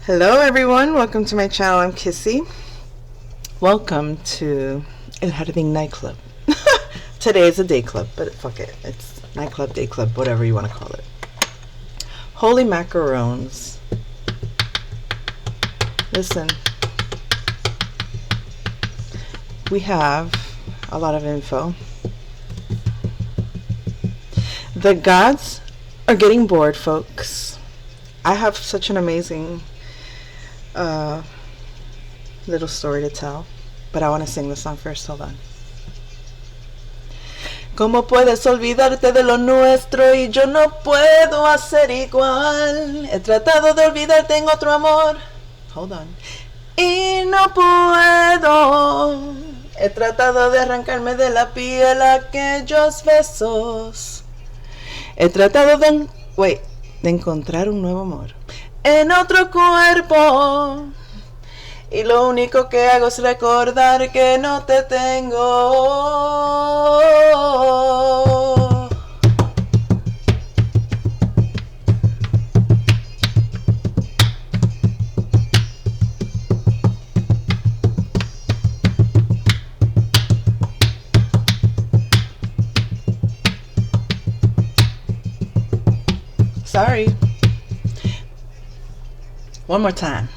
Hello everyone, welcome to my channel. I'm Kissy. Welcome to El Jardín nightclub. Today is a day club, but fuck it. It's nightclub, day club, whatever you want to call it. Holy macarons. Listen, we have a lot of info. The gods are getting bored, folks. I have such an amazing little story to tell, but I want to sing the song first. Hold on. ¿Cómo puedes olvidarte de lo nuestro y yo no puedo hacer igual? He tratado de olvidarte en otro amor. Hold on. Y no puedo. He tratado de arrancarme de la piel aquellos besos. He tratado de encontrar un nuevo amor en otro cuerpo. Y lo único que hago es recordar que no te tengo. Sorry. One more time.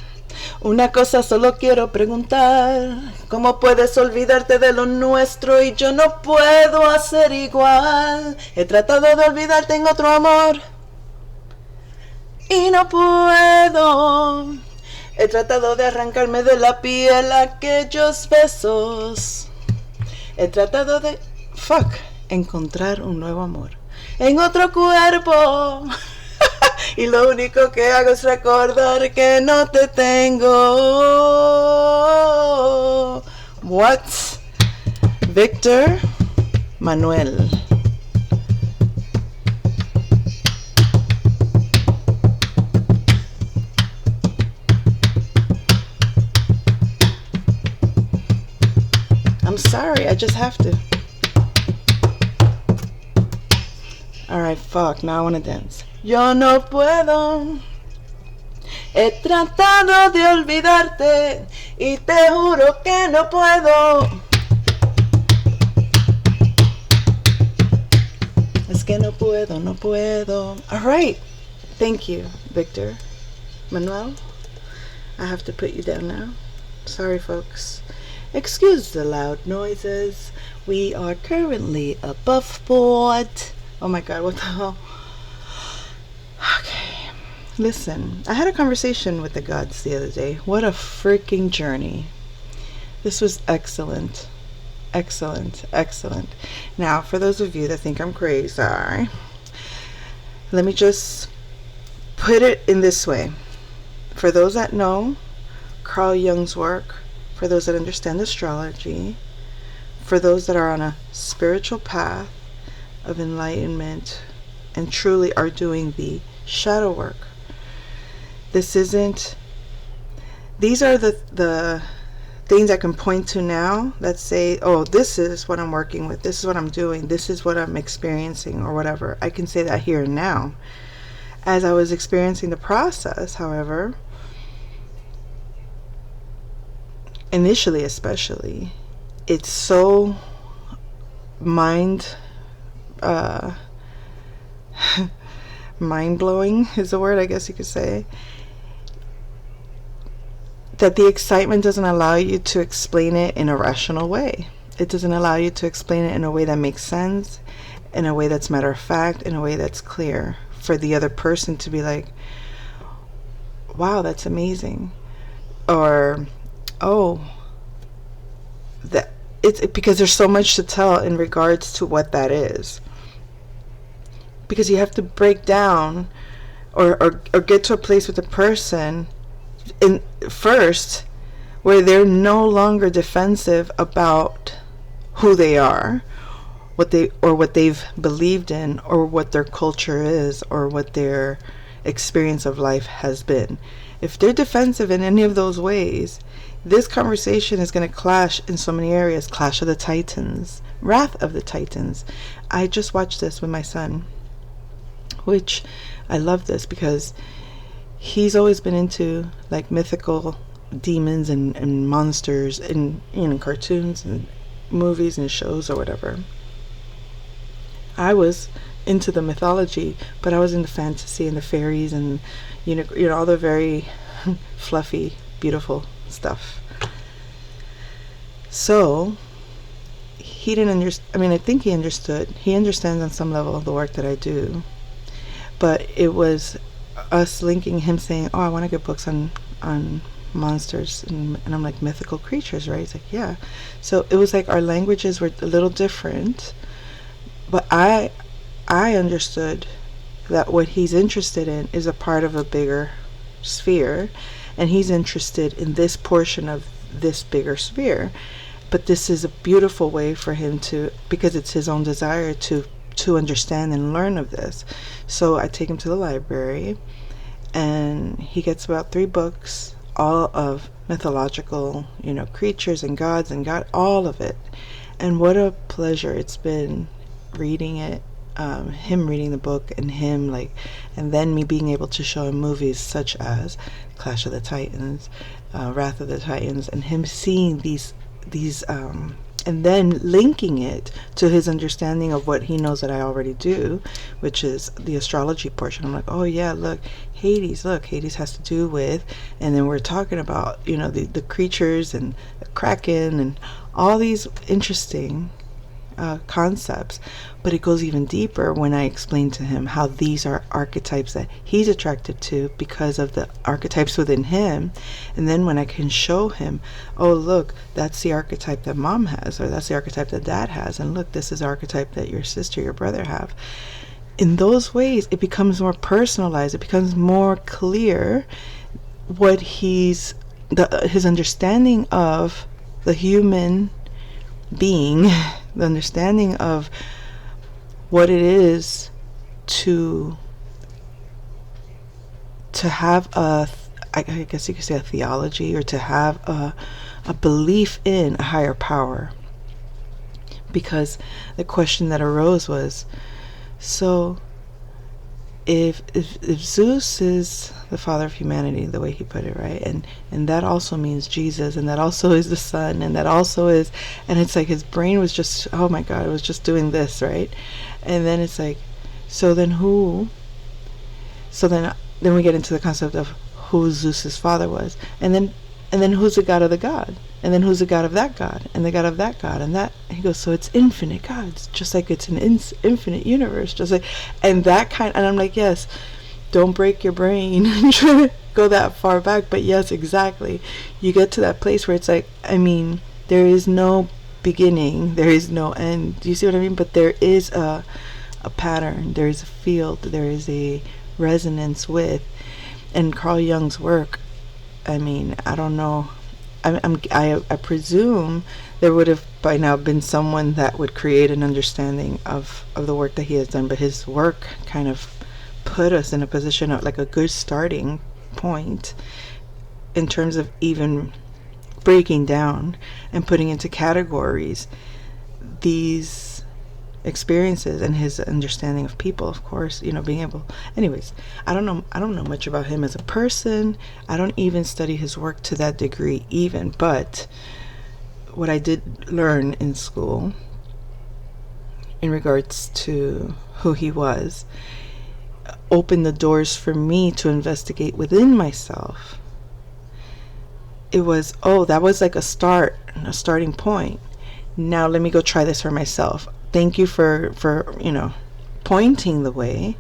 Una cosa solo quiero preguntar, ¿cómo puedes olvidarte de lo nuestro y yo no puedo hacer igual? He tratado de olvidarte en otro amor y no puedo. He tratado de arrancarme de la piel aquellos besos. He tratado de encontrar un nuevo amor en otro cuerpo. Y lo único que hago es recordar que no te tengo. What? Victor Manuel. I'm sorry, I just have to. Alright, now I wanna dance. Yo no puedo. He tratado de olvidarte y te juro que no puedo. Es que no puedo. Alright. Thank you, Victor. Manuel, I have to put you down now. Sorry, folks. Excuse the loud noises. We are currently above board. Oh my god, what the hell? Okay, listen, I had a conversation with the gods the other day. What a freaking journey. This was excellent. Excellent. Now, for those of you that think I'm crazy, let me just put it in this way. For those that know Carl Jung's work, for those that understand astrology, for those that are on a spiritual path of enlightenment and truly are doing the shadow work. These are the things I can point to now that say, oh, this is what I'm working with, this is what I'm doing, this is what I'm experiencing, or whatever. I can say that here and now. As I was experiencing the process, however, initially especially, it's so mind-blowing is the word, I guess you could say, that the excitement doesn't allow you to explain it in a rational way. It doesn't allow you to explain it in a way that makes sense, in a way that's matter of fact, in a way that's clear for the other person to be like, wow, that's amazing, or oh, that it's because there's so much to tell in regards to what that is. Because you have to break down or get to a place with a person in first where they're no longer defensive about who they are, what they've believed in, or what their culture is, or what their experience of life has been. If they're defensive in any of those ways, this conversation is going to clash in so many areas. Clash of the Titans, Wrath of the Titans. I just watched this with my son, which I love this because he's always been into like mythical demons and monsters in, cartoons and movies and shows or whatever. I was into the mythology, but I was into fantasy and the fairies and all the very fluffy, beautiful stuff. So he didn't understand. I mean, I think he understood. He understands on some level the work that I do, but it was us linking, him saying, "Oh, I want to get books on monsters," and I'm like, mythical creatures, right? He's like, yeah. So it was like our languages were a little different, but I understood that what he's interested in is a part of a bigger sphere, and he's interested in this portion of this bigger sphere. But this is a beautiful way for him to, because it's his own desire to understand and learn of this. So I take him to the library, and he gets about 3 books, all of mythological, creatures and gods and God, all of it. And what a pleasure it's been reading it, him reading the book, and him and then me being able to show him movies such as Clash of the Titans, Wrath of the Titans, and him seeing these and then linking it to his understanding of what he knows that I already do, which is the astrology portion. I'm like, oh yeah, look, Hades has to do with, and then we're talking about, the creatures and the Kraken and all these interesting concepts. But it goes even deeper when I explain to him how these are archetypes that he's attracted to because of the archetypes within him. And then when I can show him, oh look, that's the archetype that mom has, or that's the archetype that dad has, and look, this is the archetype that your sister, your brother have. In those ways, it becomes more personalized. It becomes more clear what his understanding of the human being, the understanding of what it is to have I guess you could say a theology, or to have a belief in a higher power. Because the question that arose was, so if Zeus is the father of humanity, the way he put it, right, and that also means Jesus, and that also is the Son, and that also is, and it's like his brain was just, oh my God, it was just doing this, right? And then it's like, so then we get into the concept of who Zeus's father was, and then who's the god of the god, and then who's the god of that god, and the god of that god, and that, he goes, so it's infinite gods, just like it's an infinite universe, just like, and that kind, and I'm like, yes, don't break your brain and try to go that far back, but yes, exactly, you get to that place where it's like, I mean, there is no beginning, there is no end, do you see what I mean? But there is a pattern, there is a field, there is a resonance with, and Carl Jung's work, I mean, I don't know, I presume there would have by now been someone that would create an understanding of the work that he has done, but his work kind of put us in a position of like a good starting point in terms of even breaking down and putting into categories these experiences, and his understanding of people, of course, being able, anyways, I don't know much about him as a person. I don't even study his work to that degree even, but what I did learn in school in regards to who he was opened the doors for me to investigate within myself. It was, oh, that was like a starting point. Now let me go try this for myself. Thank you for pointing the way.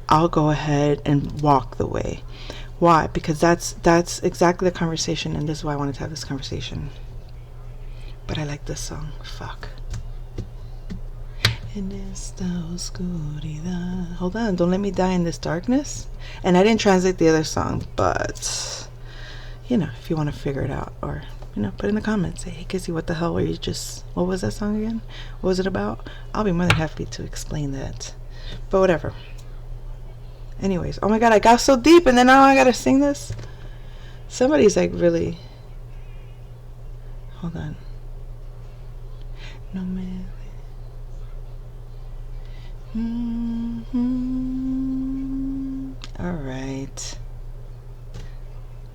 I'll go ahead and walk the way. Why? Because that's exactly the conversation, and this is why I wanted to have this conversation. But I like this song. Fuck. En esta oscuridad. Hold on, don't let me die in this darkness. And I didn't translate the other song, but if you want to figure it out, or put in the comments, say, hey Kissy, what the hell were you just, what was that song again? What was it about? I'll be more than happy to explain that. But whatever. Anyways, oh my God, I got so deep, and then now I gotta sing this. Somebody's like really, hold on. No man. All right.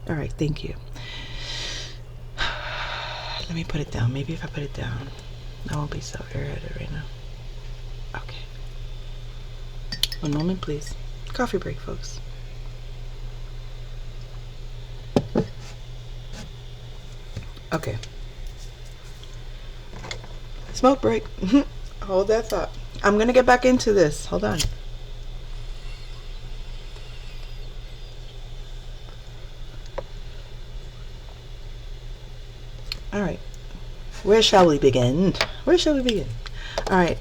All right, thank you. Let me put it down. Maybe if I put it down, I won't be so irritated right now. Okay. 1 moment, please. Coffee break, folks. Okay. Smoke break. Hold that thought. I'm going to get back into this. Hold on. All right. Where shall we begin? Where shall we begin? All right.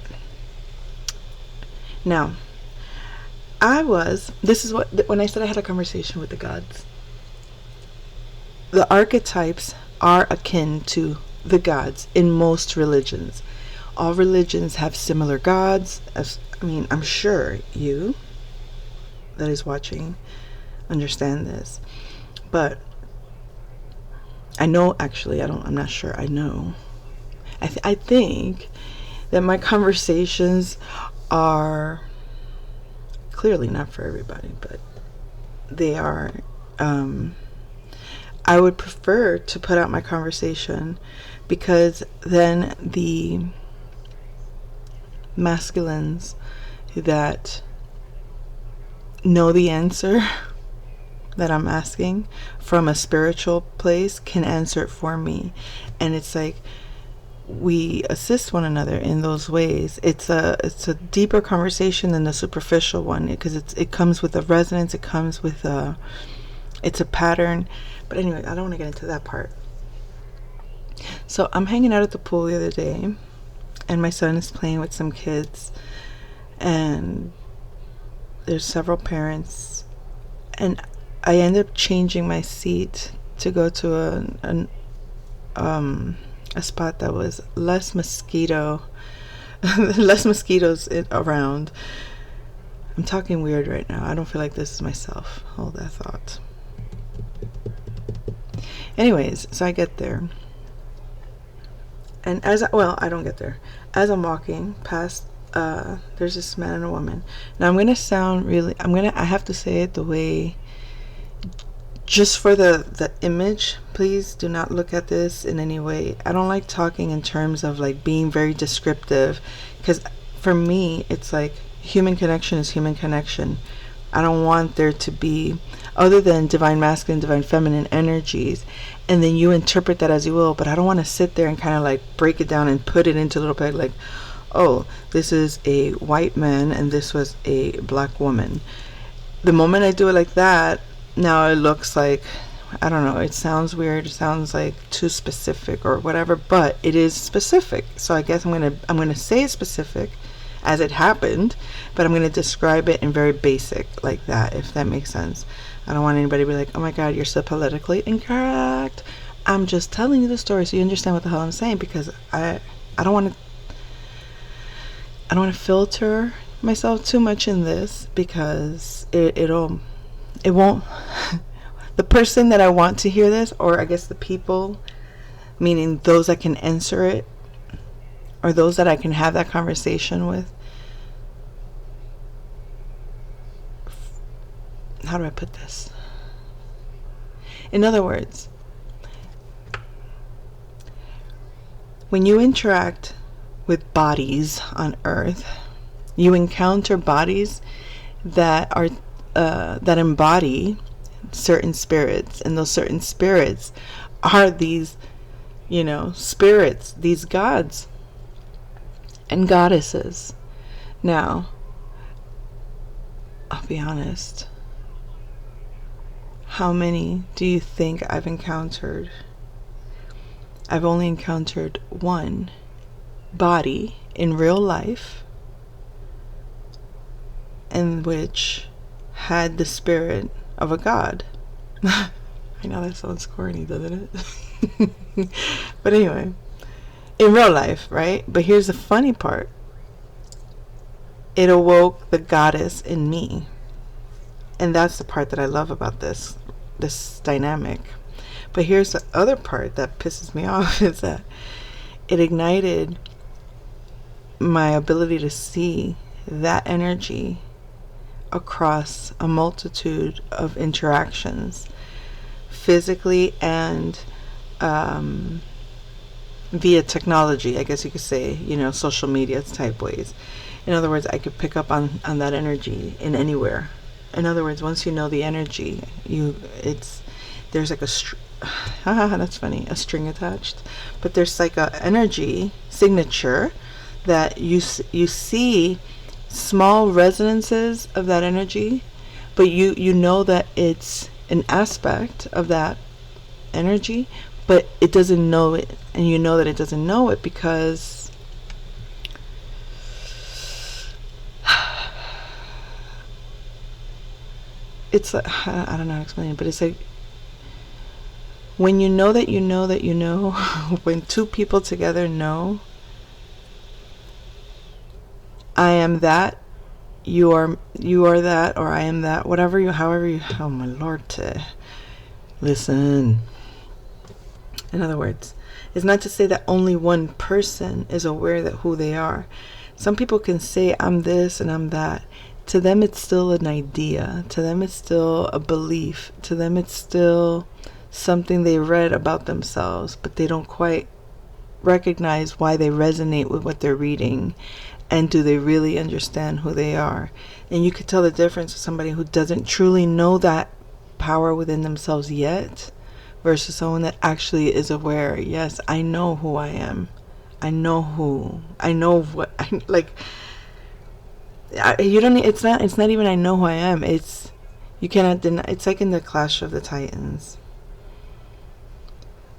Now, this is what, when I said I had a conversation with the gods, the archetypes are akin to the gods in most religions. All religions have similar gods. I'm sure you that is watching understand this, but I know, actually, I'm not sure. I know. I think that my conversations are clearly not for everybody, but they are. I would prefer to put out my conversation, because then the masculines that know the answer that I'm asking from a spiritual place can answer it for me. And it's like we assist one another in those ways. It's a deeper conversation than the superficial one, because it comes with a resonance, it comes with it's a pattern. But anyway, I don't want to get into that part. So I'm hanging out at the pool the other day, and my son is playing with some kids, and there's several parents, and I end up changing my seat to go to a spot that was less mosquitoes around. I'm talking weird right now. I don't feel like this is myself. Hold that thought. Anyways, so I get there, and I don't get there. As I'm walking past, there's this man and a woman. Now I'm gonna sound really. I have to say it the way. Just for the image, please do not look at this in any way. I don't like talking in terms of like being very descriptive, because for me it's like human connection is human connection. I don't want there to be, other than divine masculine, divine feminine energies, and then you interpret that as you will. But I don't want to sit there and kind of like break it down and put it into a little bit like, oh, this is a white man and this was a black woman. The moment I do it like that, now it looks like, I don't know, it sounds weird, it sounds like too specific or whatever, but it is specific. So I guess I'm gonna say it's specific as it happened, but I'm gonna describe it in very basic like that, if that makes sense. I don't want anybody to be like, oh my god, you're so politically incorrect. I'm just telling you the story so you understand what the hell I'm saying, because I don't want to filter myself too much in this, because it won't the person that I want to hear this, or I guess the people, meaning those that can answer it, or those that I can have that conversation with, how do I put this? In other words, when you interact with bodies on earth, you encounter bodies that are that embody certain spirits, and those certain spirits are these, spirits, these gods and goddesses. Now, I'll be honest, how many do you think I've encountered? I've only encountered one body in real life, in which had the spirit of a god. I know that sounds corny, doesn't it? But anyway, in real life, right? But here's the funny part. It awoke the goddess in me. And that's the part that I love about this dynamic. But here's the other part that pisses me off, is that it ignited my ability to see that energy across a multitude of interactions physically and via technology, I guess you could say, social media type ways. In other words, I could pick up on that energy in anywhere. In other words, once you know the energy, there's like that's funny, a string attached, but there's like a energy signature that you see small resonances of that energy, but you know that it's an aspect of that energy, but it doesn't know it, and you know that it doesn't know it because it's like, I don't know how to explain it, but it's like when you know that you know that you know, when two people together know, I am that, you are that, or I am that, however you, oh my Lord, listen. In other words, it's not to say that only one person is aware that who they are. Some people can say, I'm this and I'm that. To them, it's still an idea. To them, it's still a belief. To them, it's still something they read about themselves, but they don't quite recognize why they resonate with what they're reading, and do they really understand who they are. And you could tell the difference with somebody who doesn't truly know that power within themselves yet, versus someone that actually is aware. Yes, I know who I am. I know what I like. You don't. It's not even I know who I am. It's, you cannot deny. It's like in the Clash of the Titans.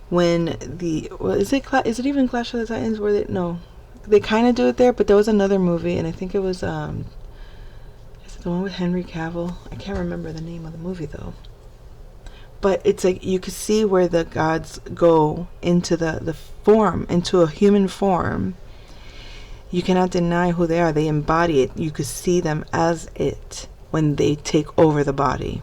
When is it even Clash of the Titans where they kind of do it there, but there was another movie, and I think it was is it the one with Henry Cavill? I can't remember the name of the movie though. But it's like you could see where the gods go into the form, into a human form. You cannot deny who they are. They embody it. You could see them as it when they take over the body.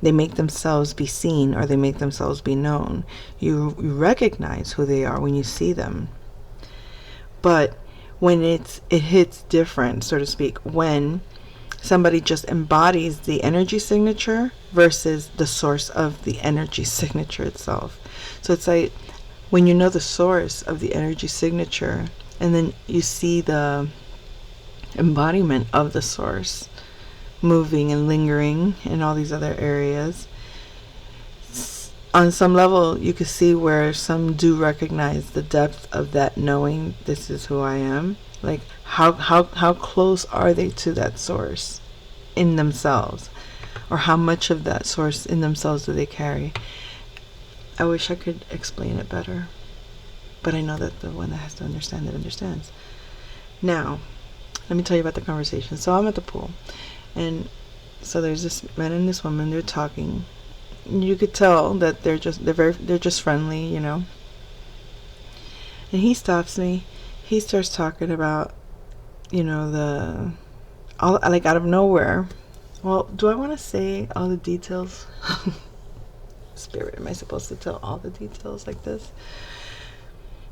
They make themselves be seen, or they make themselves be known. You recognize who they are when you see them. But when it hits different, so to speak, when somebody just embodies the energy signature versus the source of the energy signature itself. So it's like when you know the source of the energy signature, and then you see the embodiment of the source moving and lingering in all these other areas, on some level you can see where some do recognize the depth of that knowing, this is who I am. Like how close are they to that source in themselves, or how much of that source in themselves do they carry? I wish I could explain it better, but I know that the one that has to understand it understands. Now let me tell you about the conversation. So I'm at the pool, and so there's this man and this woman. They're talking. You could tell that they're just friendly, And he stops me. He starts talking about, like out of nowhere. Well, do I want to say all the details? Spirit, am I supposed to tell all the details like this?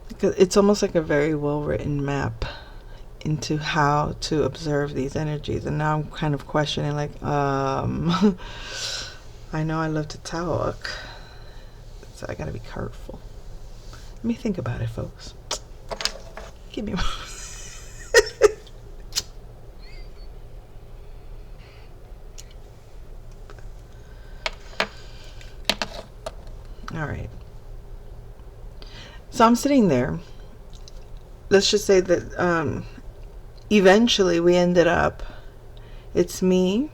Because it's almost like a very well written map into how to observe these energies. And now I'm kind of questioning, like, I know I love to talk, so I gotta be careful. Let me think about it, folks. Give me a moment. All right. So I'm sitting there. Let's just say that eventually we ended up, it's me,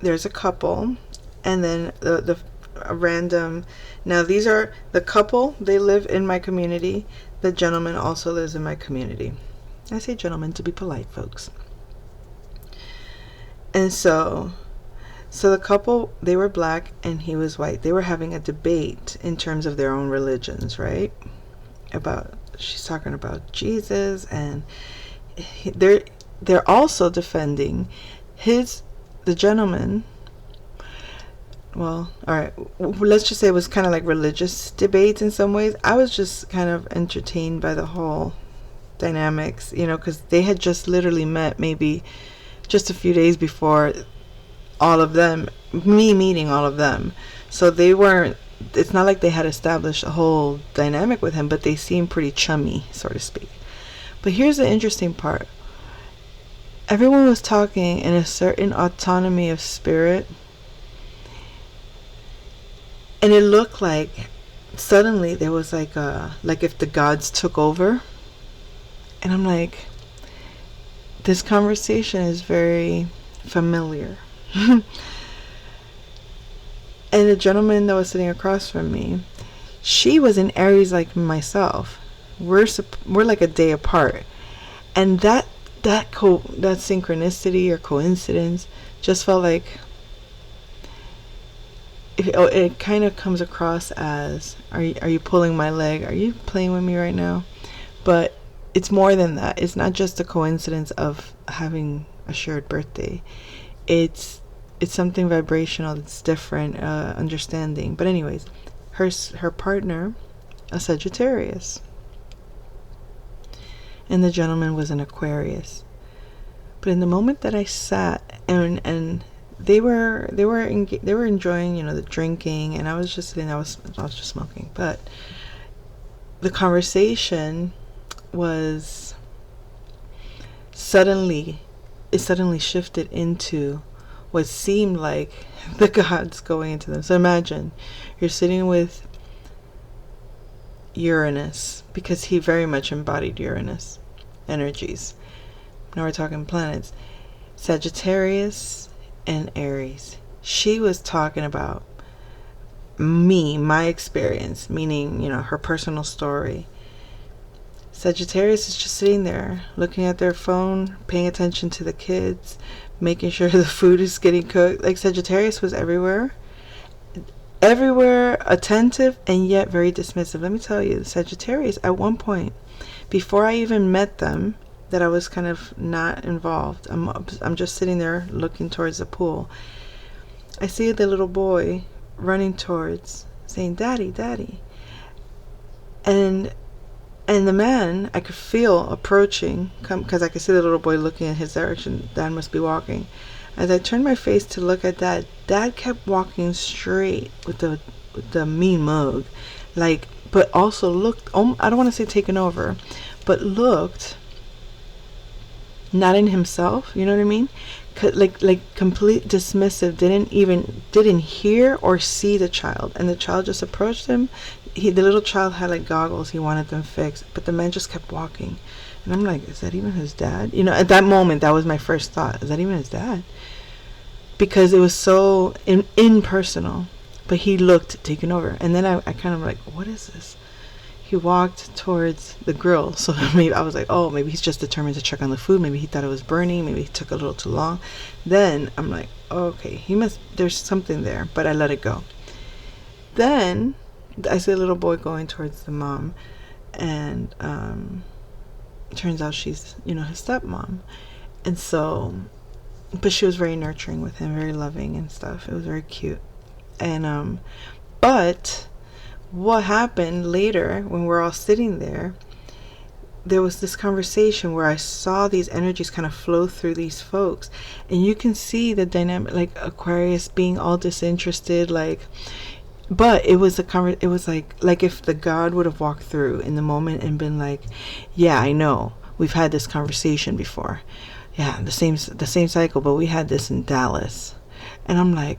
there's a couple, and then a random. Now these are the couple. They live in my community. The gentleman also lives in my community. I say gentleman to be polite, folks. And so the couple, they were black and he was white. They were having a debate in terms of their own religions, right? She's talking about Jesus, and they're also defending the gentleman. Well, all right, let's just say it was kind of like religious debates in some ways. I was just kind of entertained by the whole dynamics, because they had just literally met maybe just a few days before all of them, me meeting all of them. So they weren't, it's not like they had established a whole dynamic with him, but they seemed pretty chummy, so to speak. But here's the interesting part. Everyone was talking in a certain autonomy of spirit, and it looked like suddenly there was like if the gods took over. And I'm like, this conversation is very familiar. And the gentleman that was sitting across from me, she was in Aries like myself. We're like a day apart, and that synchronicity or coincidence just felt like it kind of comes across as, are you pulling my leg? Are you playing with me right now? But it's more than that. It's not just a coincidence of having a shared birthday. It's something vibrational that's different, understanding. But anyways, her partner, a Sagittarius, and the gentleman was an Aquarius. But in the moment that I sat and they were enjoying, the drinking, and I was just sitting. I was just smoking. But the conversation was suddenly shifted into what seemed like the gods going into them. So imagine you're sitting with Uranus, because he very much embodied Uranus energies. Now we're talking planets. Sagittarius and Aries. She was talking about my experience, meaning, her personal story. Sagittarius is just sitting there looking at their phone, paying attention to the kids, making sure the food is getting cooked. Like, Sagittarius was everywhere, attentive, and yet very dismissive. Let me tell you, Sagittarius, at one point, before I even met them, that I was kind of not involved. I'm just sitting there looking towards the pool. I see the little boy running towards, saying, "Daddy, Daddy." And the man, I could feel approaching, because I could see the little boy looking in his direction. Dad must be walking. As I turned my face to look at Dad, Dad kept walking straight with the mean mug, but also looked. I don't want to say taken over, but looked not in himself. You know what I mean? Like complete dismissive. Didn't hear or see the child, and the child just approached him. The little child had like goggles. He wanted them fixed, but the man just kept walking. And I'm like, is that even his dad? At that moment, that was my first thought. Is that even his dad? Because it was so impersonal. But he looked taken over. And then I kind of like, what is this? He walked towards the grill. So maybe I was like, oh, maybe he's just determined to check on the food. Maybe he thought it was burning. Maybe he took a little too long. Then I'm like, oh, okay, there's something there. But I let it go. Then I see a little boy going towards the mom. And turns out she's, his stepmom. And so, but she was very nurturing with him, very loving and stuff. It was very cute. And but what happened later, when we're all sitting there was this conversation where I saw these energies kind of flow through these folks, and you can see the dynamic, like Aquarius being all disinterested, but it was it was like if the God would have walked through in the moment and been like, yeah, I know, we've had this conversation before. Yeah, the same cycle, but we had this in Dallas. And I'm like,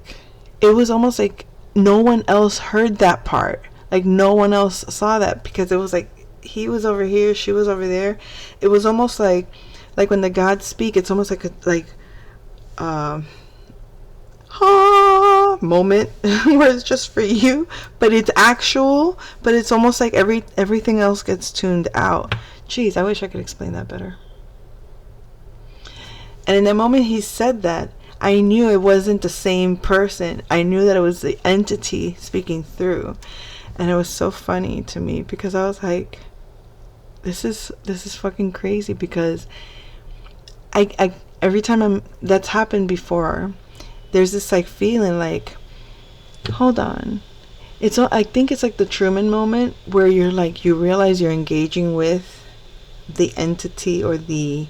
it was almost like no one else heard that part. Like no one else saw that, because it was like he was over here, she was over there. It was almost like when the gods speak, it's almost like moment where it's just for you, but it's actual, but it's almost like everything else gets tuned out. Jeez, I wish I could explain that better. And in the moment he said that, I knew it wasn't the same person. I knew that it was the entity speaking through. And it was so funny to me, because I was like, this is fucking crazy, because I every time that's happened before, there's this like feeling like, hold on. I think it's like the Truman moment, where you're like, you realize you're engaging with the entity or the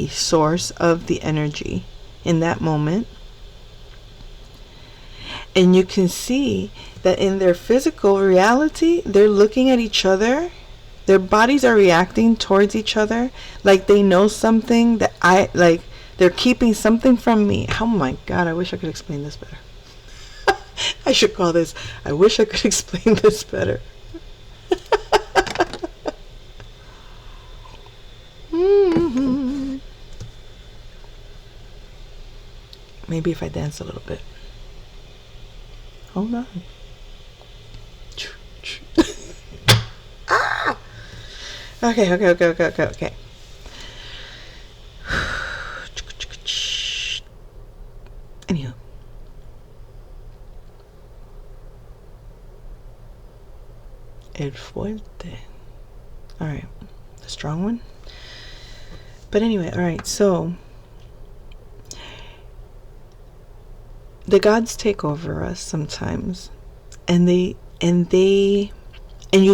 source of the energy in that moment. And you can see that in their physical reality, they're looking at each other. Their bodies are reacting towards each other like they know something that they're keeping something from me. Oh my God, I wish I could explain this better. I should call this, I wish I could explain this better. Maybe if I dance a little bit. Hold on. Ah! Okay. Anywho. El fuerte. Alright. The strong one. But anyway, alright, so the gods take over us sometimes, and you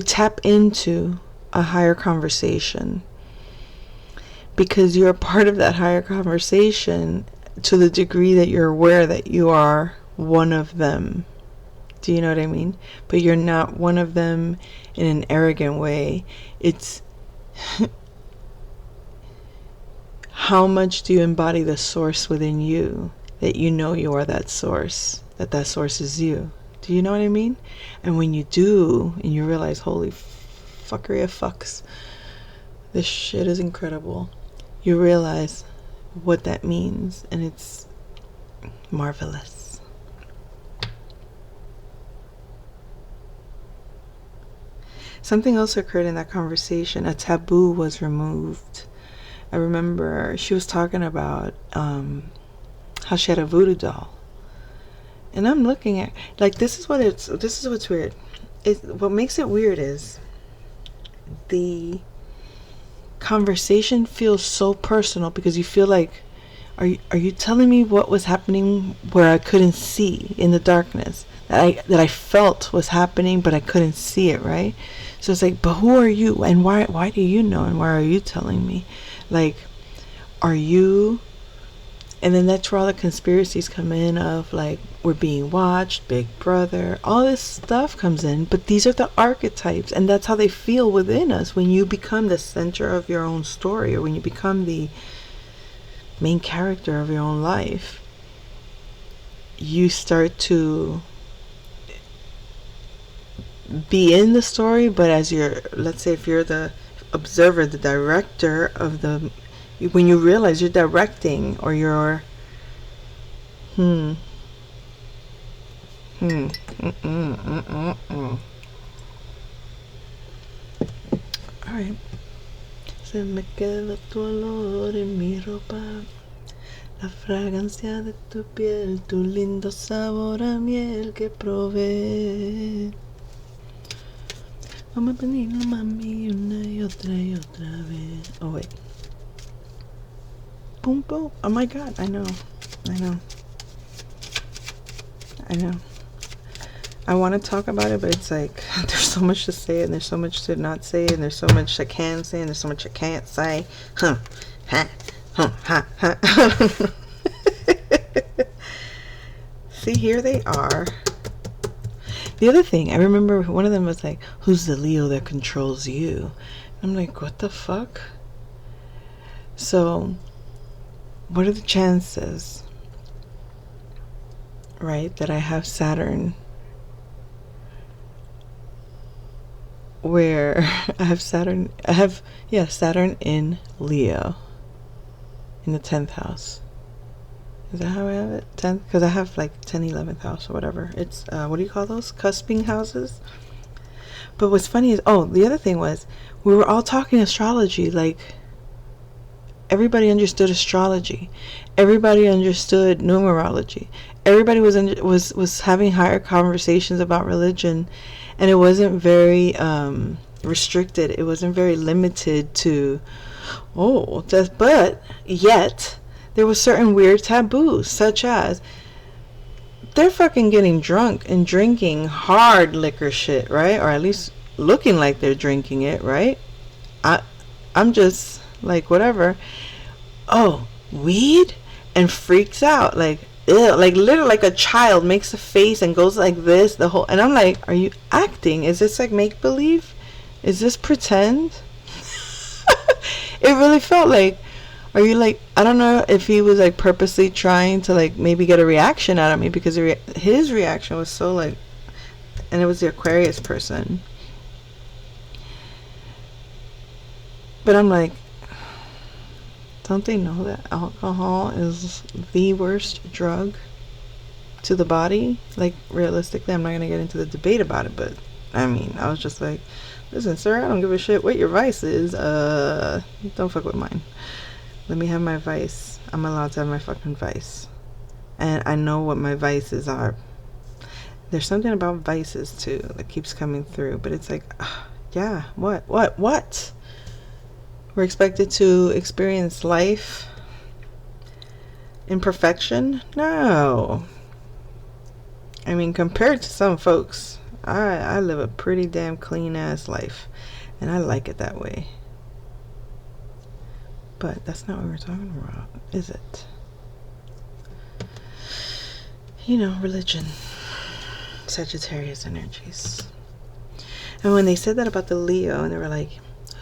tap into a higher conversation because you're a part of that higher conversation to the degree that you're aware that you are one of them. Do you know what I mean? But you're not one of them in an arrogant way. It's how much do you embody the source within you, that you know you are that source, that source is you. Do you know what I mean? And when you do, and you realize, holy fuckery of fucks, this shit is incredible, you realize what that means, and it's marvelous. Something else occurred in that conversation. A taboo was removed. I remember she was talking about how she had a voodoo doll, and I'm looking at, like, this is what's weird. What makes it weird is the conversation feels so personal, because you feel like, are you telling me what was happening where I couldn't see in the darkness, that I felt was happening but I couldn't see it, right? So it's like, but who are you, and why do you know, and why are you telling me? Like, are you? And then that's where all the conspiracies come in of, like, we're being watched, Big Brother, all this stuff comes in. But these are the archetypes, and that's how they feel within us. When you become the center of your own story, or when you become the main character of your own life, you start to be in the story, but as let's say if you're the observer, the director of when you realize you're directing, or you're Alright. Se me queda tu olor en mi ropa, la fragancia de tu piel, tu lindo sabor a miel que probé. Vamos a pedirlo, mami, una y otra vez. Oh, wait. Boom, boom. Oh my God, I know. I want to talk about it, but it's like, there's so much to say, and there's so much to not say, and there's so much I can say, and there's so much I can't say. See, here they are. The other thing, I remember one of them was like, who's the Leo that controls you? I'm like, what the fuck? So, what are the chances, right, that I have Saturn, where I have Saturn in Leo, in the 10th house. Is that how I have it? 10th? Because I have like 10th, 11th house or whatever. It's, what do you call those? Cusping houses? But what's funny is, the other thing was, we were all talking astrology. Like, everybody understood astrology. Everybody understood numerology. Everybody was having higher conversations about religion. And it wasn't very restricted. It wasn't very limited to, but yet there was certain weird taboos, such as they're fucking getting drunk and drinking hard liquor shit, right? Or at least looking like they're drinking it, right? I'm just like, whatever. Oh, weed? And freaks out. Like, ew, like literally like a child makes a face and goes like this the whole, and I'm like, are you acting? Is this like make believe? Is this pretend? It really felt like, are you like, I don't know if he was like purposely trying to like maybe get a reaction out of me, because his reaction was so like, and it was the Aquarius person. But I'm like, don't they know that alcohol is the worst drug to the body? Like, realistically, I'm not going to get into the debate about it, but I mean, I was just like, listen, sir, I don't give a shit what your vice is. Don't fuck with mine. Let me have my vice. I'm allowed to have my fucking vice. And I know what my vices are. There's something about vices, too, that keeps coming through. But it's like, yeah, what? We're expected to experience life in perfection? No. I mean, compared to some folks, I live a pretty damn clean-ass life. And I like it that way. But that's not what we're talking about, is it? You know, religion. Sagittarius energies. And when they said that about the Leo, and they were like,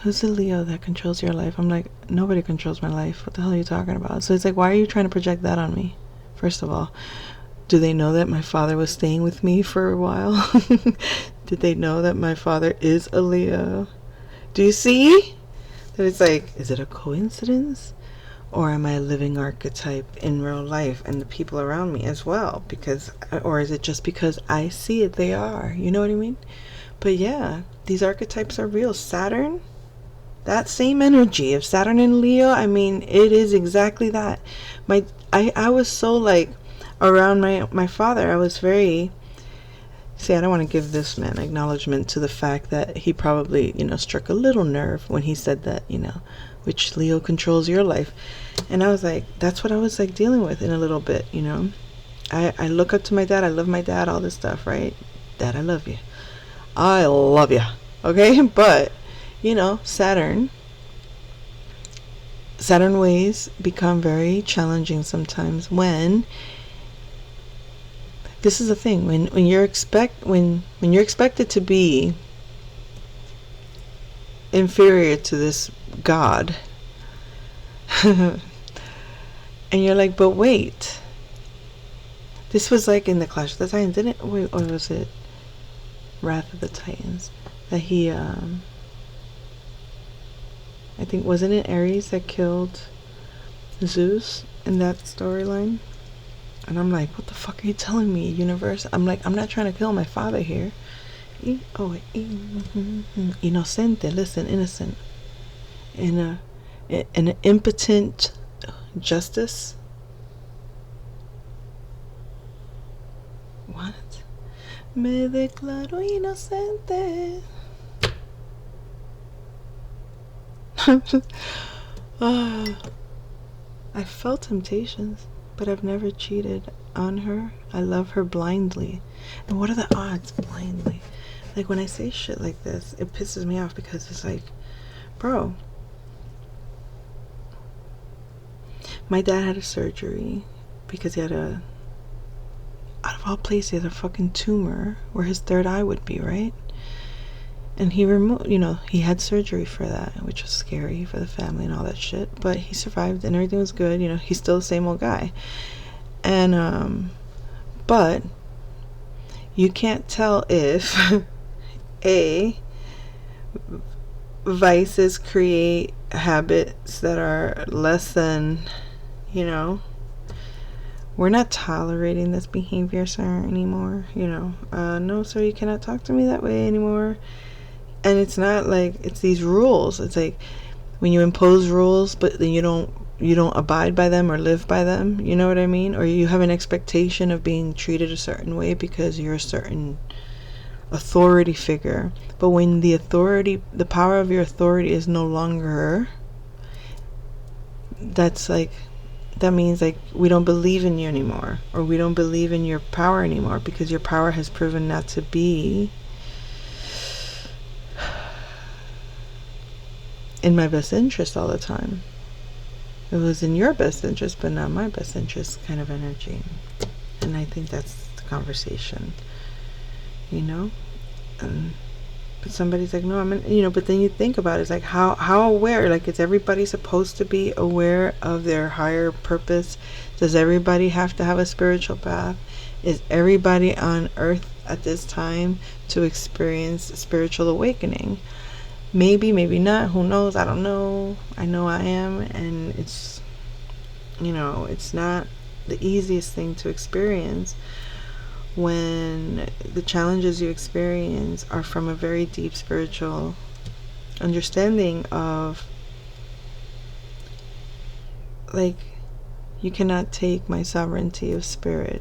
who's the Leo that controls your life? I'm like, nobody controls my life. What the hell are you talking about? So it's like, why are you trying to project that on me? First of all, do they know that my father was staying with me for a while? Did they know that my father is a Leo? Do you see? That it's like, is it a coincidence? Or am I a living archetype in real life and the people around me as well? Because, or is it just because I see it, they are? You know what I mean? But yeah, these archetypes are real. Saturn, that same energy of Saturn and Leo, I mean, it is exactly that. I was so like, around my father, I was very, see, I don't want to give this man acknowledgement to the fact that he probably, struck a little nerve when he said that, which Leo controls your life. And I was like, that's what I was like dealing with in a little bit, I look up to my dad, I love my dad, all this stuff, right? Dad, I love you. I love you. Okay? But, Saturn ways become very challenging sometimes when, this is the thing, when you're expected to be inferior to this God, and you're like, but wait, this was like in the Clash of the Titans, didn't wait, or was it Wrath of the Titans that he I think, wasn't it Ares that killed Zeus in that storyline? And I'm like, what the fuck are you telling me, universe? I'm like, I'm not trying to kill my father here. Inocente, listen, innocent. In an impotent justice. What? Me declaro inocente. I felt temptations, but I've never cheated on her. I love her blindly. And what are the odds? Blindly. Like, when I say shit like this, it pisses me off, because it's like, bro, my dad had a surgery because he had out of all places, he had a fucking tumor where his third eye would be, right? And he removed, he had surgery for that, which was scary for the family and all that shit. But he survived and everything was good. He's still the same old guy. And, but you can't tell if vices create habits that are less than, we're not tolerating this behavior, sir, anymore. No, sir, you cannot talk to me that way anymore. And it's not like, it's these rules. It's like when you impose rules, but then you don't abide by them or live by them. You know what I mean? Or you have an expectation of being treated a certain way because you're a certain authority figure. But when the power of your authority is no longer, that means like we don't believe in you anymore, or we don't believe in your power anymore, because your power has proven not to be in my best interest all the time. It was in your best interest, but not my best interest kind of energy. And I think that's the conversation, you know? But somebody's like, no, but then you think about it, it's like, how aware, like, is everybody supposed to be aware of their higher purpose? Does everybody have to have a spiritual path? Is everybody on earth at this time to experience spiritual awakening? Maybe, maybe not, who knows? I don't know. I know I am, and it's, it's not the easiest thing to experience when the challenges you experience are from a very deep spiritual understanding of, like, you cannot take my sovereignty of spirit,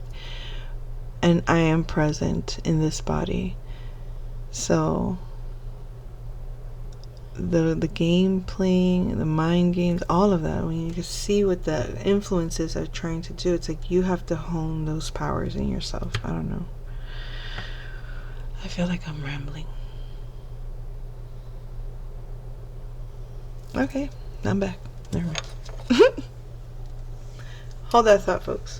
and I am present in this body. So the game playing, the mind games, all of that, when you can see what the influences are trying to do, it's like you have to hone those powers in yourself. I don't know. I feel like I'm rambling. Okay, I'm back. Never mind. Hold that thought, folks.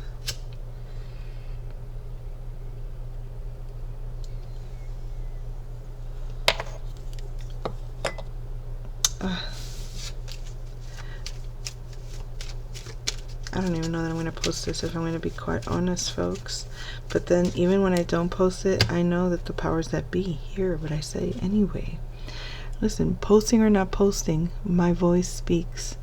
I don't even know that I'm going to post this, if I'm going to be quite honest, folks. But then even when I don't post it, I know that the powers that be hear what I say anyway. Listen, posting or not posting, my voice speaks.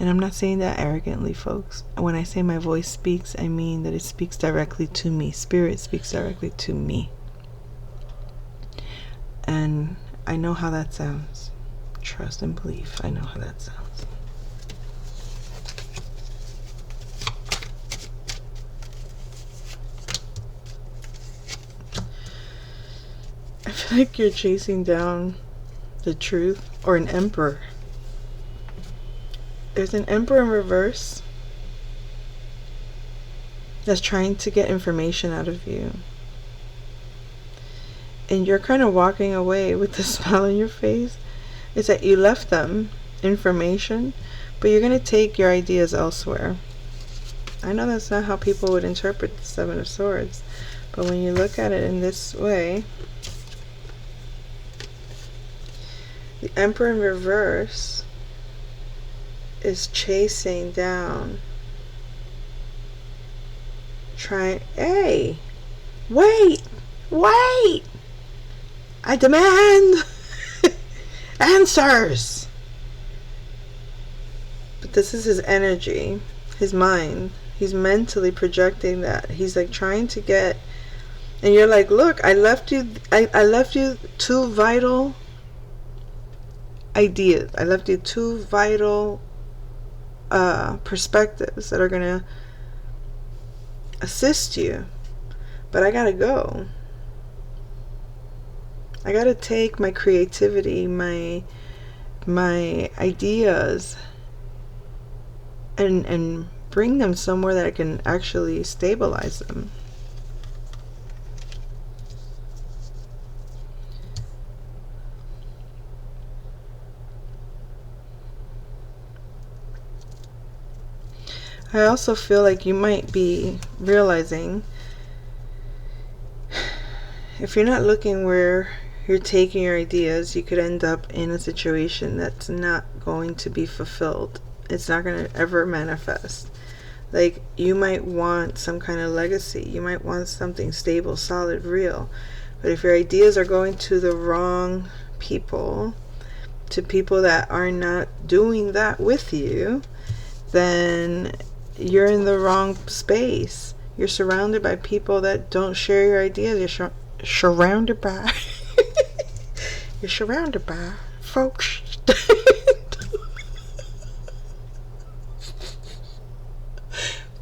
And I'm not saying that arrogantly, folks. When I say my voice speaks, I mean that it speaks directly to me. Spirit speaks directly to me. And I know how that sounds. Trust and believe. I know how that sounds. I feel like you're chasing down the truth, or an emperor. There's an emperor in reverse that's trying to get information out of you. And you're kind of walking away with a smile on your face. It's that you left them information, but you're going to take your ideas elsewhere. I know that's not how people would interpret the Seven of Swords, but when you look at it in this way, the Emperor in reverse is chasing down, hey, wait, I demand answers. But this is his energy, his mind. He's mentally projecting that. He's like trying to get, and you're like, look, I left you two vital ideas. I left you two vital perspectives that are going to assist you. But I gotta go. I gotta take my creativity, my ideas, and bring them somewhere that I can actually stabilize them. I also feel like you might be realizing, if you're not looking where you're taking your ideas, you could end up in a situation that's not going to be fulfilled. It's not going to ever manifest. Like, you might want some kind of legacy. You might want something stable, solid, real. But if your ideas are going to the wrong people, to people that are not doing that with you, then you're in the wrong space. You're surrounded by people that don't share your ideas. You're surrounded by you're surrounded by folks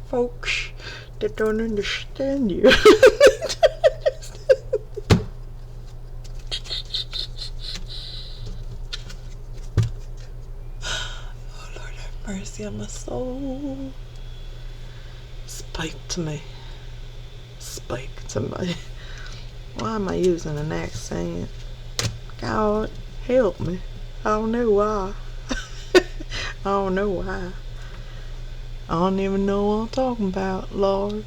folks that don't understand you. Oh, Lord have mercy on my soul. Spike to me. Why am I using an accent? God help me. I don't know why. I don't know why. I don't even know what I'm talking about, Lord.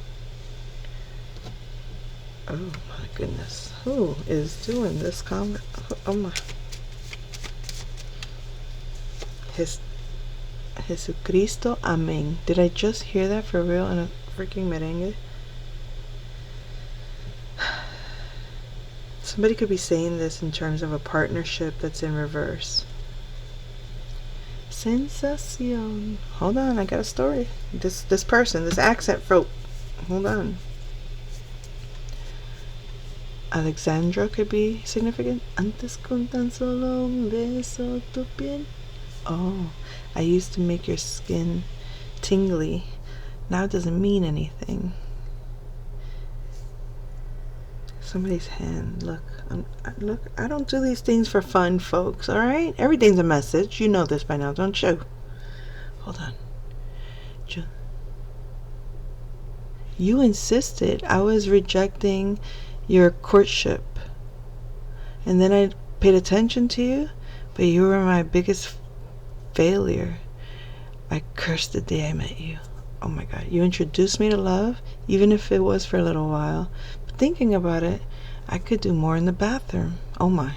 Oh my goodness. Who is doing this comment? Oh my. Jesucristo, Amén. Did I just hear that for real in a freaking merengue? Somebody could be saying this in terms of a partnership that's in reverse. Sensación. Hold on, I got a story. This person, this accent folk. Hold on. Alexandra could be significant. Antes con tan solo un beso tu piel. Oh, I used to make your skin tingly. Now it doesn't mean anything. Somebody's hand. Look, I don't do these things for fun, folks. All right, everything's a message. You know this by now, don't you? Hold on. You insisted I was rejecting your courtship, and then I paid attention to you, but you were my biggest failure. I cursed the day I met you. Oh my God, you introduced me to love, even if it was for a little while. But thinking about it, I could do more in the bathroom. Oh my,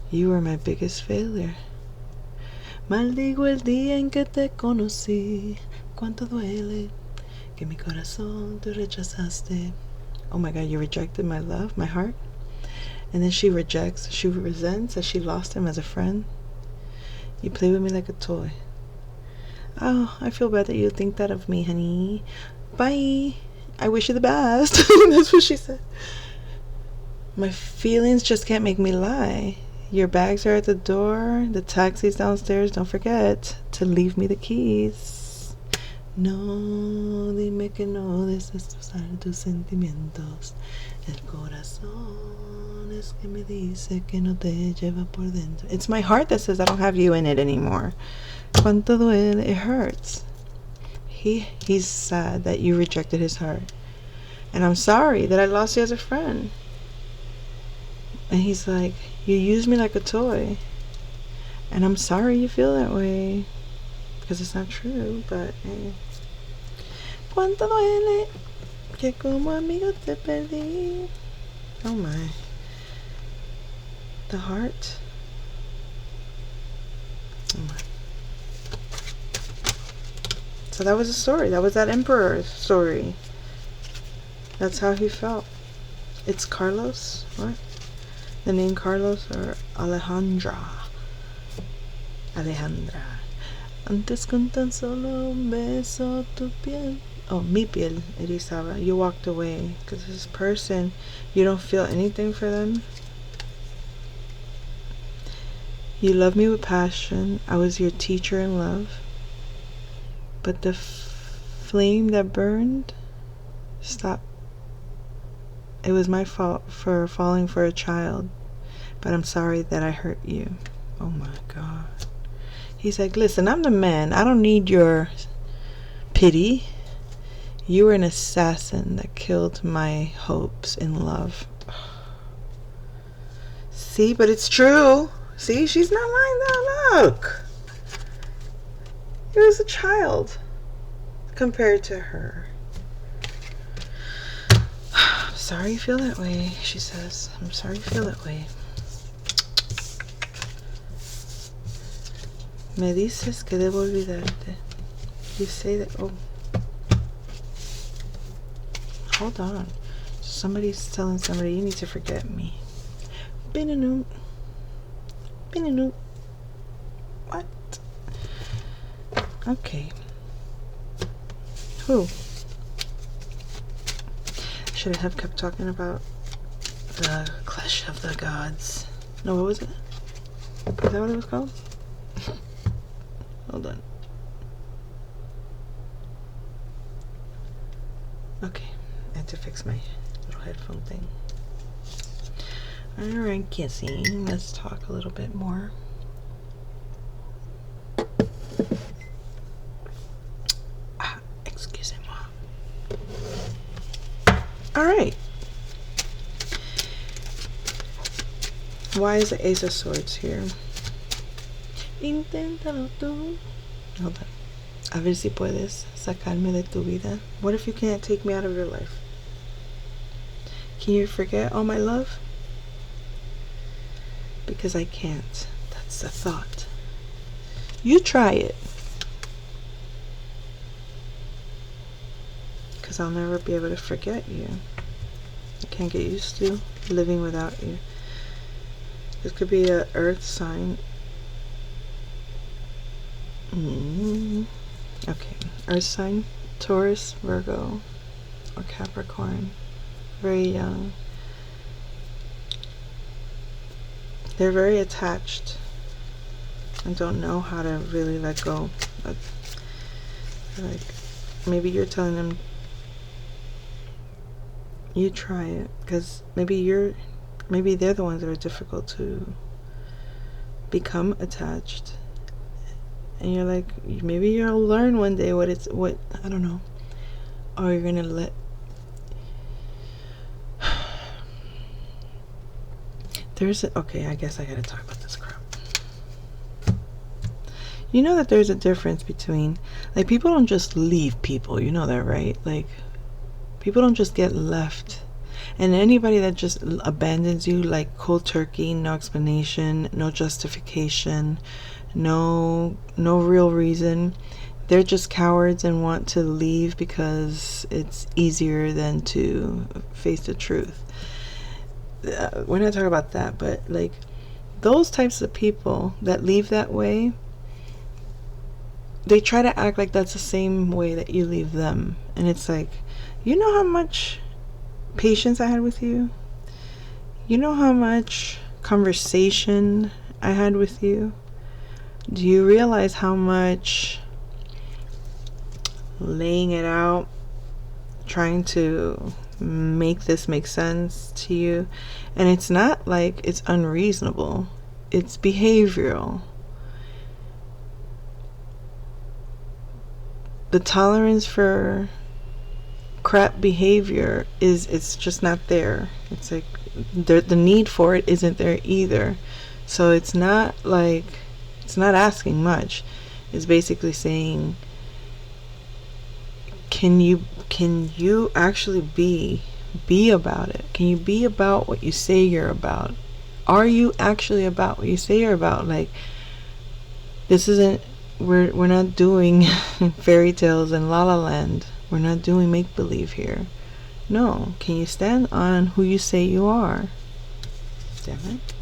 you were my biggest failure. Maldigo el día en que te conocí, cuánto duele que mi corazón tú rechazaste. Oh my God, you rejected my love, my heart. And then she resents that she lost him as a friend. You play with me like a toy. Oh, I feel bad that you think that of me, honey. Bye. I wish you the best. That's what she said. My feelings just can't make me lie. Your bags are at the door. The taxi's downstairs. Don't forget to leave me the keys. No, dime que no destrozar tus sentimientos. El corazón es que me dice que no te lleva por dentro. It's my heart that says I don't have you in it anymore. Cuánto duele. It hurts. He's sad that you rejected his heart. And I'm sorry that I lost you as a friend. And he's like, you used me like a toy. And I'm sorry you feel that way. Because it's not true, but hey. Cuánto duele que como amigo te perdí. Oh my. The heart. Oh my. So that was a story. That was that emperor's story. That's how he felt. It's Carlos. What? The name Carlos or Alejandra. Antes con tan solo un beso tu piel. Oh, mi piel erizaba. You walked away because this person, you don't feel anything for them. You love me with passion. I was your teacher in love. But the flame that burned stopped. It was my fault for falling for a child, but I'm sorry that I hurt you. Oh my God. He's like, listen, I'm the man. I don't need your pity. You were an assassin that killed my hopes in love. See, but it's true. See, she's not lying down. Look. He was a child compared to her. I'm sorry you feel that way, she says. I'm sorry you feel that way. Me dices que debo olvidarte. You say that. Oh. Hold on. Somebody's telling somebody you need to forget me. Binanoop. Binanoop. What? Okay. Who? Should I have kept talking about the Clash of the Gods? No, what was it? Is that what it was called? Hold on. Okay, I had to fix my little headphone thing. Alright, kissing. Let's talk a little bit more. Excusez-moi. Alright. Why is the Ace of Swords here? Inténtalo tú. Hold on. A ver si puedes sacarme de tu vida. What if you can't take me out of your life? Can you forget all my love? Because I can't. That's the thought. You try it. Because I'll never be able to forget you. I can't get used to living without you. This could be an earth sign. Okay. Earth sign. Taurus, Virgo, or Capricorn. Very young. They're very attached and don't know how to really let go. Like, maybe you're telling them, you try it, because maybe they're the ones that are difficult to become attached, and you're like, maybe you'll learn one day what I don't know, or you're gonna let okay, I guess I gotta talk about this crap. You know that there's a difference between, like, people don't just leave people, you know that, right? Like, people don't just get left. And anybody that just abandons you, like, cold turkey, no explanation, no justification, no real reason, they're just cowards and want to leave because it's easier than to face the truth. We're not talking about that, but, like, those types of people that leave that way, they try to act like that's the same way that you leave them. And it's like, you know how much patience I had with you? You know how much conversation I had with you? Do you realize how much laying it out, trying to make this make sense to you? And it's not like it's unreasonable. It's behavioral. The tolerance for crap behavior it's just not there. It's like the need for it isn't there either. So it's not like, it's not asking much. It's basically saying, can you actually be about it? Can you be about what you say you're about? Are you actually about what you say you're about? Like, this isn't, we're not doing fairy tales and La La Land. We're not doing make-believe here. No. Can you stand on who you say you are? Damn it.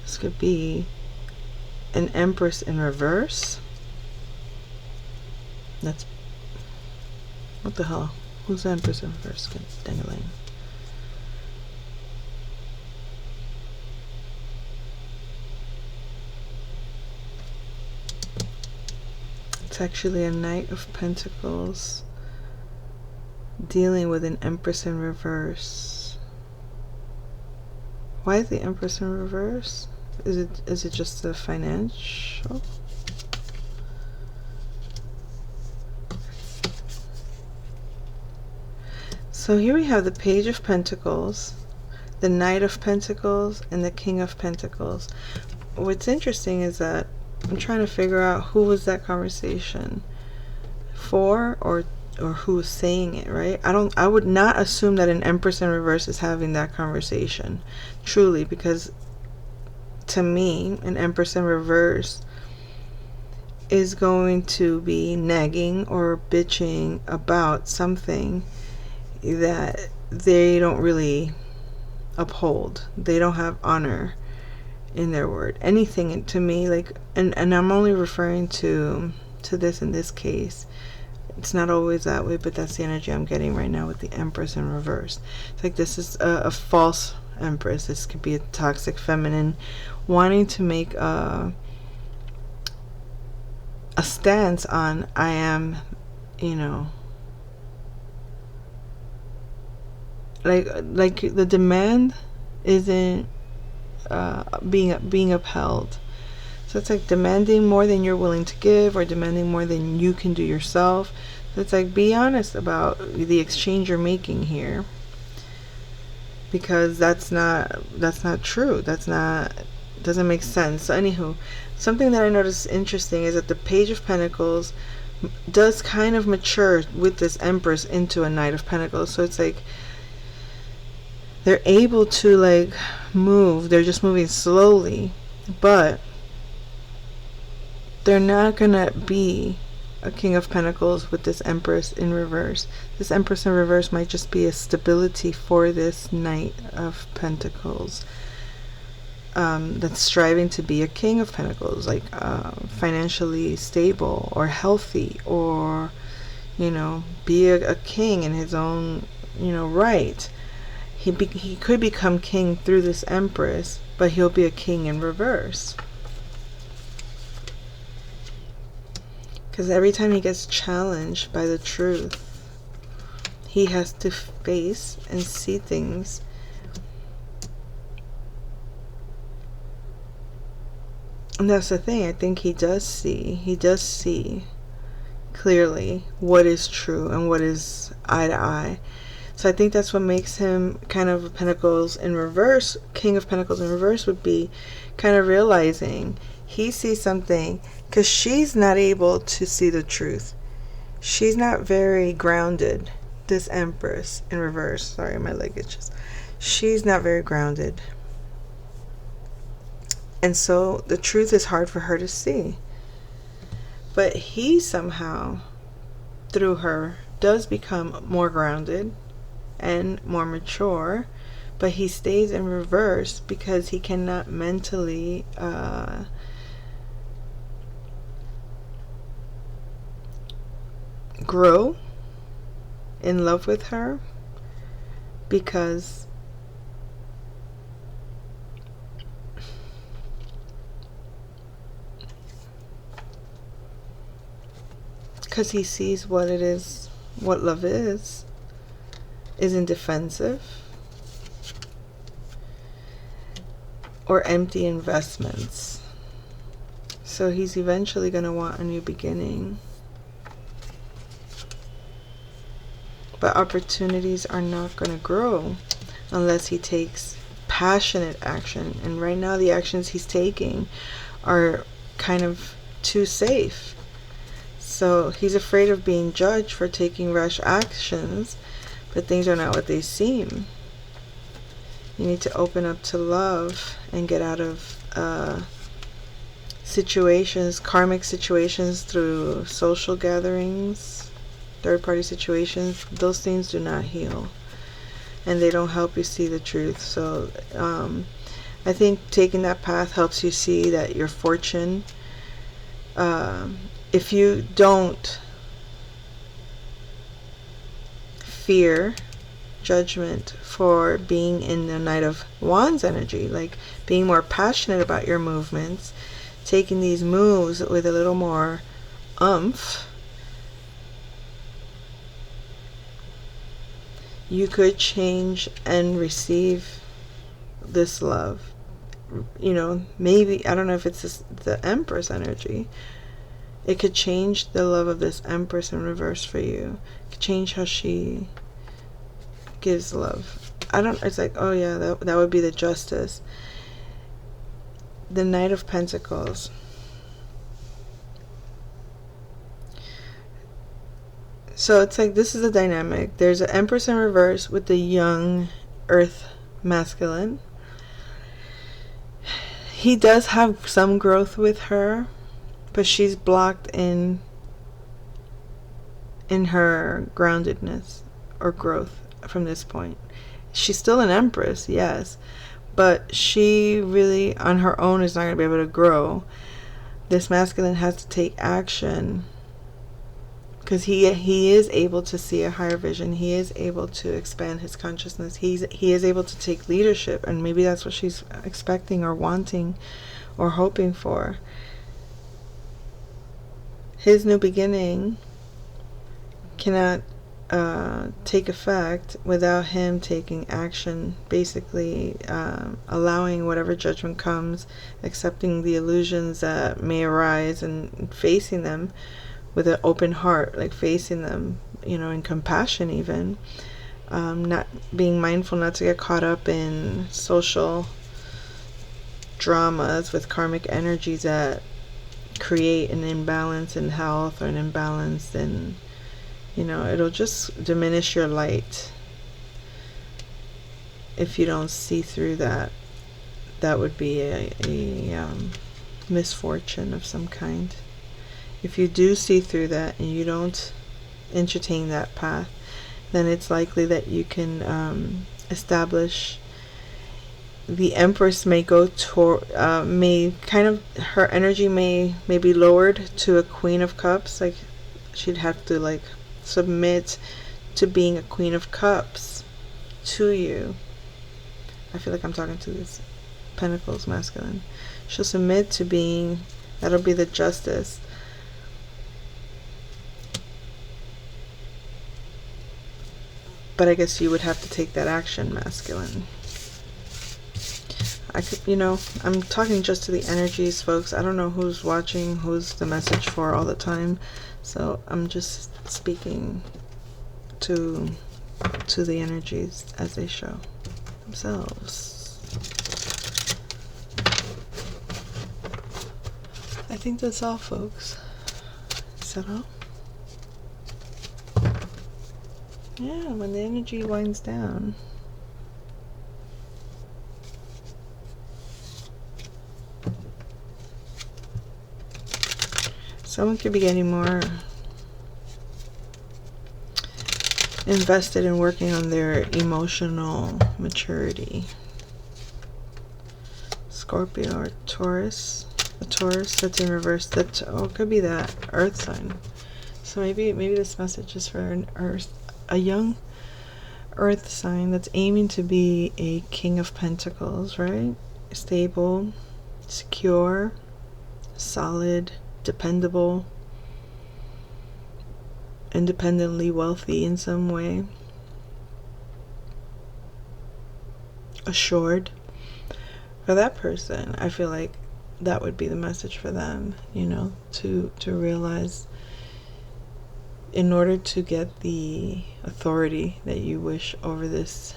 This could be an Empress in reverse. That's, what the hell? Who's the Empress in reverse? Dang-a-lang. It's actually a Knight of Pentacles dealing with an Empress in reverse. Why is the Empress in reverse? Is it just the financial? So here we have the Page of Pentacles, the Knight of Pentacles, and the King of Pentacles. What's interesting is that I'm trying to figure out who was that conversation for, or who was saying it, right? I would not assume that an Empress in reverse is having that conversation, truly, because to me, an Empress in reverse is going to be nagging or bitching about something that they don't really uphold. They don't have honor in their word. Anything to me, like, and I'm only referring to this in this case. It's not always that way, but that's the energy I'm getting right now with the Empress in reverse. It's like this is a false Empress. This could be a toxic feminine wanting to make a stance on, I am, you know, like the demand isn't being upheld. So it's like demanding more than you're willing to give, or demanding more than you can do yourself. So it's like, be honest about the exchange you're making here, because that's not true. Doesn't make sense. So anywho, something that I noticed interesting is that the Page of Pentacles does kind of mature with this Empress into a Knight of Pentacles. So it's like They're able to like move. They're just moving slowly, but they're not gonna be a King of Pentacles with this Empress in reverse. This Empress in reverse might just be a stability for this Knight of Pentacles. That's striving to be a King of Pentacles, like financially stable or healthy, or be a king in his own right. He could become king through this Empress, but he'll be a king in reverse, because every time he gets challenged by the truth, he has to face and see things And that's the thing. I think he does see clearly what is true and what is eye to eye. So I think that's what makes him kind of Pentacles in reverse. King of Pentacles in reverse would be kind of realizing he sees something, because she's not able to see the truth. She's not very grounded. This Empress in reverse. Sorry, my leg itches. She's not very grounded. And so the truth is hard for her to see. But he somehow, through her, does become more grounded and more mature. But he stays in reverse because he cannot mentally grow in love with her, because he sees what it is, what love is indefensive or empty investments. So he's eventually going to want a new beginning. But opportunities are not going to grow unless he takes passionate action. And right now the actions he's taking are kind of too safe. So he's afraid of being judged for taking rash actions, but things are not what they seem. You need to open up to love and get out of situations, karmic situations, through social gatherings, third-party situations. Those things do not heal, and they don't help you see the truth. So I think taking that path helps you see that your fortune, if you don't fear judgment for being in the Knight of Wands energy, like being more passionate about your movements, taking these moves with a little more oomph, you could change and receive this love. Maybe, I don't know if it's the Empress energy. It could change the love of this Empress in reverse for you. It could change how she gives love. It's like, oh yeah, that would be the Justice. The Knight of Pentacles. So it's like, this is a dynamic. There's an Empress in reverse with the young Earth masculine. He does have some growth with her, but she's blocked in her groundedness or growth from this point. She's still an Empress, yes, but she really on her own is not going to be able to grow. This masculine has to take action, because he is able to see a higher vision. He is able to expand his consciousness. He is able to take leadership, and maybe that's what she's expecting or wanting or hoping for. His new beginning cannot take effect without him taking action, basically allowing whatever judgment comes, accepting the illusions that may arise and facing them with an open heart, like facing them, in compassion even. Not being mindful not to get caught up in social dramas with karmic energies that create an imbalance in health or an imbalance in, it'll just diminish your light. if you don't see through that, that would be a misfortune of some kind. If you do see through that and you don't entertain that path, then it's likely that you can establish. The Empress may go toward, may kind of, her energy may be lowered to a Queen of Cups. Like she'd have to like submit to being a Queen of Cups to you. I feel like I'm talking to this Pentacles masculine. She'll submit to being, that'll be the Justice. But I guess you would have to take that action, masculine. I could, you know, I'm talking just to the energies, folks. I don't know who's watching, who's the message for all the time. So I'm just speaking to the energies as they show themselves. I think that's all, folks. Is that all? Yeah, when the energy winds down. Someone could be getting more invested in working on their emotional maturity. Scorpio or Taurus. A Taurus that's in reverse. That, oh, it could be that Earth sign. So maybe this message is for an Earth, a young Earth sign that's aiming to be a King of Pentacles, right? Stable, secure, solid, dependable, independently wealthy in some way, assured. For that person, I feel like that would be the message for them, you know, to realize in order to get the authority that you wish over this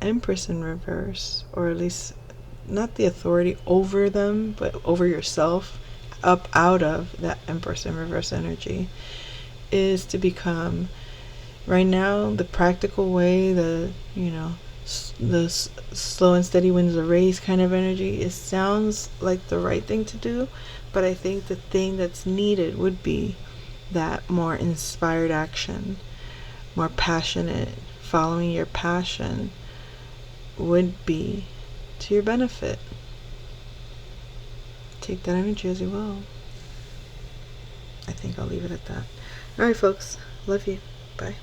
Empress in reverse, or at least not the authority over them, but over yourself, up out of that Empress in reverse energy, is to become, right now, the practical way, the, you know, the slow and steady wins the race kind of energy. It sounds like the right thing to do, but I think the thing that's needed would be that more inspired action, more passionate, following your passion would be to your benefit. Take that energy as you will. I think I'll leave it at that. Alright, folks. Love you. Bye.